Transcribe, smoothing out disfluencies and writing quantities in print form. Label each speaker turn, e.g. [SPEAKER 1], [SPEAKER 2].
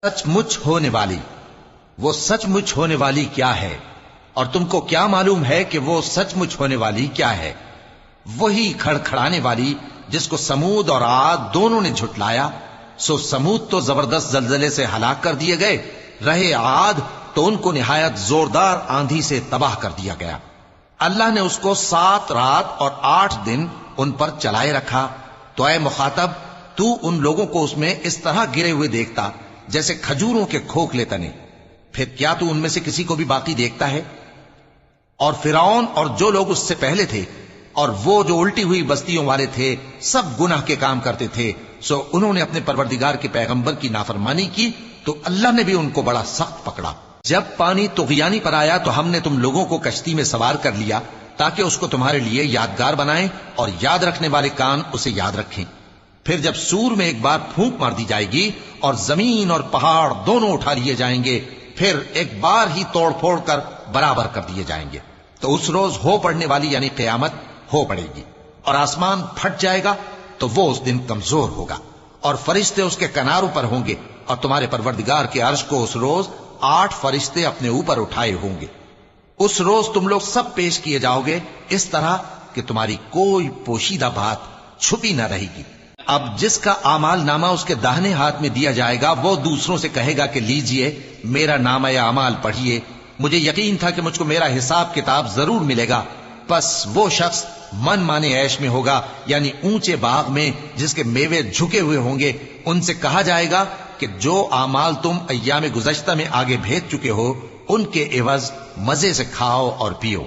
[SPEAKER 1] سچ مچ ہونے والی، وہ سچ مچ ہونے والی کیا ہے؟ اور تم کو کیا معلوم ہے کہ وہ سچ مچ ہونے والی کیا ہے؟ وہی کھڑکھڑانے والی جس کو سمود اور عاد دونوں نے جھٹلایا۔ سو سمود تو زبردست زلزلے سے ہلاک کر دیے گئے، رہے عاد تو ان کو نہایت زوردار آندھی سے تباہ کر دیا گیا۔ اللہ نے اس کو 7 رات اور 8 دن ان پر چلائے رکھا۔ تو اے مخاطب، تو ان لوگوں کو اس میں اس طرح گرے ہوئے دیکھتا جیسے کھجوروں کے کھوکھلے تنے، پھر کیا تو ان میں سے کسی کو بھی باقی دیکھتا ہے؟ اور فرعون اور جو لوگ اس سے پہلے تھے اور وہ جو الٹی ہوئی بستیوں والے تھے، سب گناہ کے کام کرتے تھے، سو انہوں نے اپنے پروردگار کے پیغمبر کی نافرمانی کی تو اللہ نے بھی ان کو بڑا سخت پکڑا۔ جب پانی طغیانی پر آیا تو ہم نے تم لوگوں کو کشتی میں سوار کر لیا تاکہ اس کو تمہارے لیے یادگار بنائیں اور یاد رکھنے والے کان اسے یاد رکھیں۔ پھر جب سور میں ایک بار پھونک مار دی جائے گی اور زمین اور پہاڑ دونوں اٹھا لیے جائیں گے، پھر ایک بار ہی توڑ پھوڑ کر برابر کر دیے جائیں گے، تو اس روز ہو پڑنے والی یعنی قیامت ہو پڑے گی، اور آسمان پھٹ جائے گا تو وہ اس دن کمزور ہوگا، اور فرشتے اس کے کناروں پر ہوں گے، اور تمہارے پروردگار کے عرش کو اس روز 8 فرشتے اپنے اوپر اٹھائے ہوں گے۔ اس روز تم لوگ سب پیش کیے جاؤ گے اس طرح کہ تمہاری کوئی پوشیدہ بات چھپی نہ رہے گی۔ اب جس کا اعمال نامہ اس کے داہنے ہاتھ میں دیا جائے گا وہ دوسروں سے کہے گا کہ لیجئے میرا نامہ اعمال پڑھیے، مجھے یقین تھا کہ مجھ کو میرا حساب کتاب ضرور ملے گا۔ بس وہ شخص من مانے عیش میں ہوگا، یعنی اونچے باغ میں جس کے میوے جھکے ہوئے ہوں گے۔ ان سے کہا جائے گا کہ جو اعمال تم ایام گزشتہ میں آگے بھیج چکے ہو ان کے عوض مزے سے کھاؤ اور پیو۔